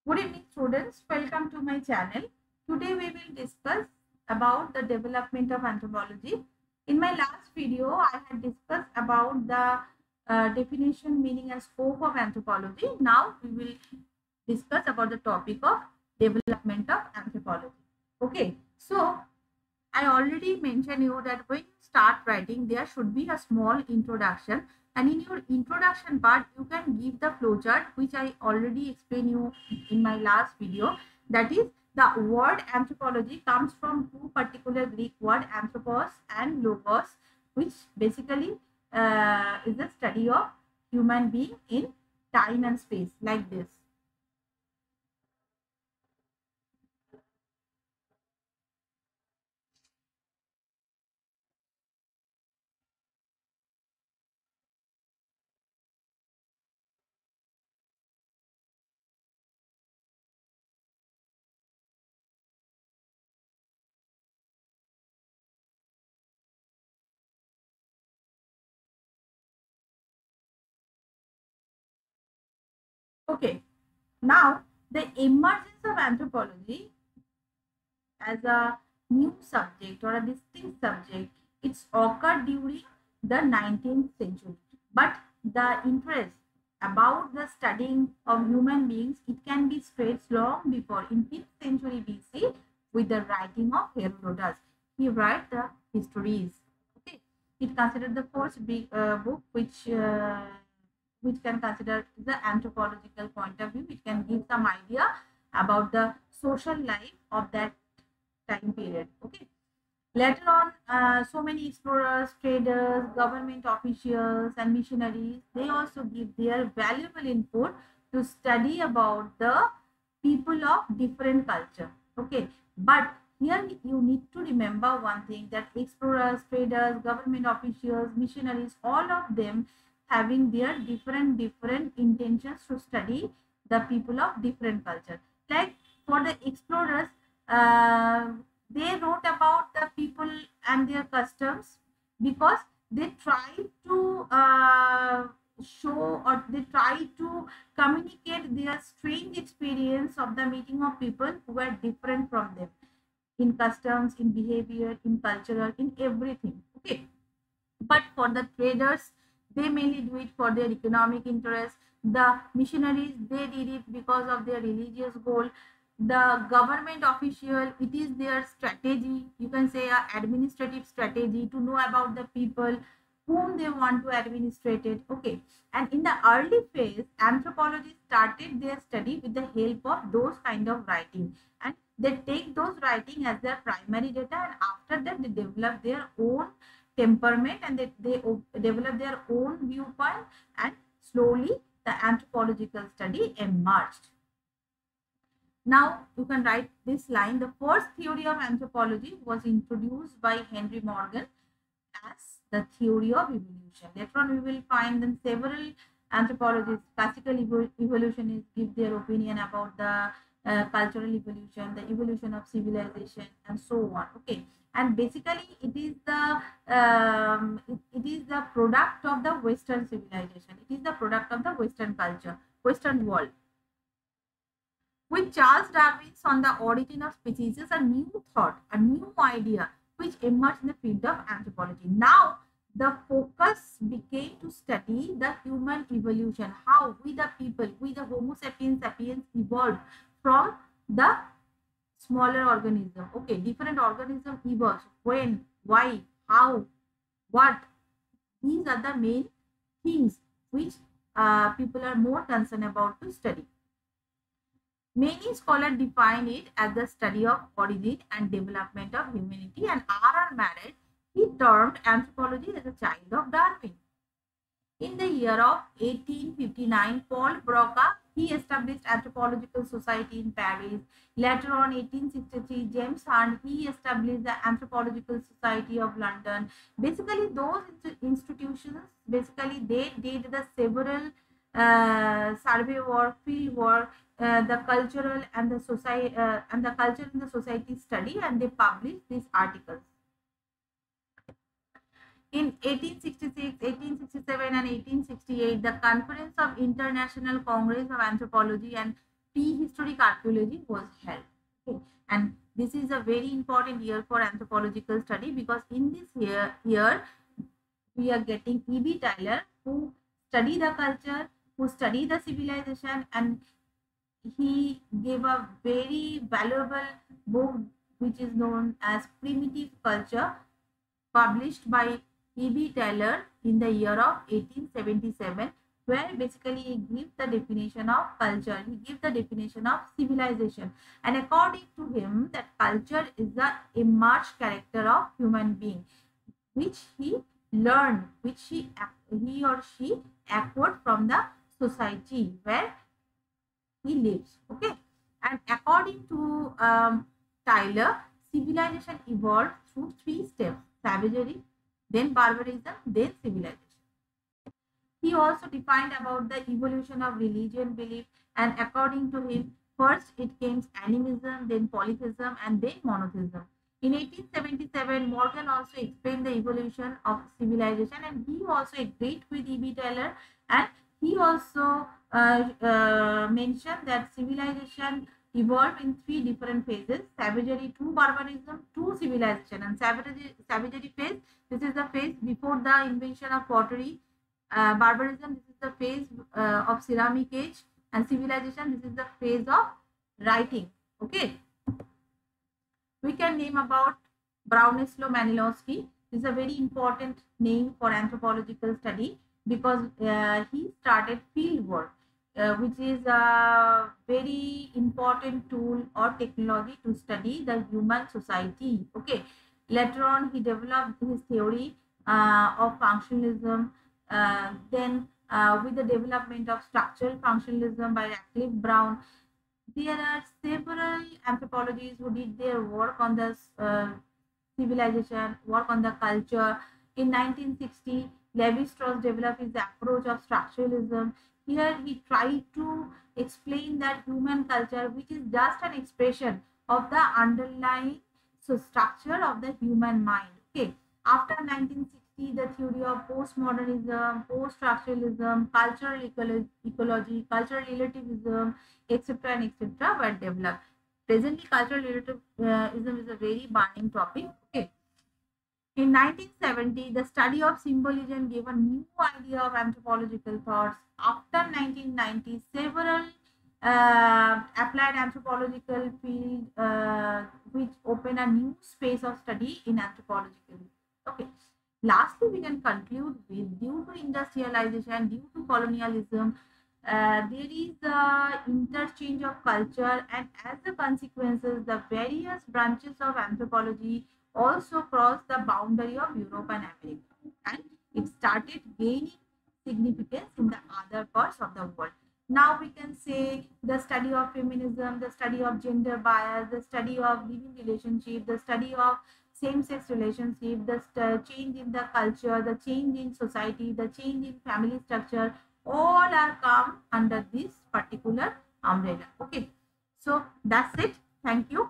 Good evening students, welcome to my channel. Today we will discuss about the development of anthropology. In my last video, I had discussed about the definition, meaning and scope of anthropology. Now we will discuss about the topic of development of anthropology. Okay, so I already mentioned you that when you start writing, there should be a small introduction, and in your introduction part, you can give the flowchart, which I already explained you in my last video. That is, the word anthropology comes from two particular Greek words, anthropos and logos, which basically is the study of human being in time and space, like this. Okay, now the emergence of anthropology as a new subject or a distinct subject, it's occurred during the 19th century. But the interest about the studying of human beings, it can be traced long before in 5th century BC with the writing of Herodotus. He wrote the histories. Okay, it considered the first big book which can consider the anthropological point of view. It can give some idea about the social life of that time period. Okay, later on, so many explorers, traders, government officials and missionaries, they also give their valuable input to study about the people of different culture. Okay, but here you need to remember one thing, that explorers, traders, government officials, missionaries, all of them having their different intentions to study the people of different culture. Like for the explorers, uh, they wrote about the people and their customs because they try to show, or they try to communicate their strange experience of the meeting of people who are different from them in customs, in behavior, in cultural, in everything. Okay, but for the traders, they mainly do it for their economic interest. The missionaries, they did it because of their religious goal. The government official, it is their strategy, you can say a administrative strategy, to know about the people whom they want to administrate it. Okay, and in the early phase, anthropology started their study with the help of those kind of writing, and they take those writing as their primary data, and after that they develop their own temperament, and they develop their own viewpoint, and slowly the anthropological study emerged. Now you can write this line: the first theory of anthropology was introduced by Henry Morgan as the theory of evolution. Later on we will find that several anthropologists, classical evolutionists, give their opinion about the cultural evolution, the evolution of civilization, and so on. Okay, and basically it is the it is the product of the Western civilization. It is the product of the Western culture, Western world. With Charles Darwin's On the Origin of Species, a new thought, a new idea which emerged in the field of anthropology. Now, the focus became to study the human evolution, how we the people, we the Homo sapiens sapiens evolved from the smaller organism. Okay, different organism evolves. When, why, how, what? These are the main things which people are more concerned about to study. Many scholars define it as the study of origin and development of humanity, and R.R. Marett, he termed anthropology as a child of Darwin. In the year of 1859, Paul Broca, he established Anthropological Society in Paris. Later on, 1863, James Hunt, he established the Anthropological Society of London. Basically, those institutions, basically they did the several survey work, field work, the cultural and the society and the culture in the society study, and they published these articles. In 1866, 1867 and 1868, the Conference of International Congress of Anthropology and prehistoric archaeology was held. Okay. And this is a very important year for anthropological study, because in this year we are getting E.B. Tyler, who study the culture, who study the civilization, and he gave a very valuable book which is known as Primitive Culture, published by E.B. Taylor in the year of 1877, where basically he gives the definition of culture, he gives the definition of civilization, and according to him, that culture is the emerged character of human being, which he learned, which he or she acquired from the society where he lives. Okay. And according to Tyler, civilization evolved through 3 steps: savagery, then barbarism, then civilization. He also defined about the evolution of religion belief, and according to him, first it came animism, then polytheism, and then monotheism. In 1877, Morgan also explained the evolution of civilization, and he also agreed with E.B. Taylor, and he also mentioned that civilization evolved in 3 different phases: savagery to barbarism to civilization. And savagery phase, this is the phase before the invention of pottery. Barbarism, this is the phase of ceramic age, and civilization, this is the phase of writing. Okay. We can name about Bronislaw Malinowski. This is a very important name for anthropological study, because he started field work, which is a very important tool or technology to study the human society. Okay. Later on, he developed his theory of functionalism. Then with the development of structural functionalism by Radcliffe Brown, there are several anthropologists who did their work on the civilization, work on the culture. In 1960, Levi-Strauss developed his approach of structuralism. Here he tried to explain that human culture, which is just an expression of the underlying structure of the human mind. Okay. After 1960, the theory of postmodernism, post-structuralism, cultural ecology, cultural relativism, etc. and etc. were developed. Presently, cultural relativism is a very burning topic. Okay. In 1970, the study of symbolism gave a new idea of anthropological thoughts. After 1990, several applied anthropological fields which open a new space of study in anthropological. Okay. Lastly, we can conclude with, due to industrialization, due to colonialism, there is a interchange of culture, and as a consequences, the various branches of anthropology also crossed the boundary of Europe and America, and it started gaining significance in the other parts of the world. Now we can say the study of feminism, the study of gender bias, the study of living relationship, the study of same-sex relationship, the change in the culture, the change in society, the change in family structure, all are come under this particular umbrella. Okay, so that's it. Thank you.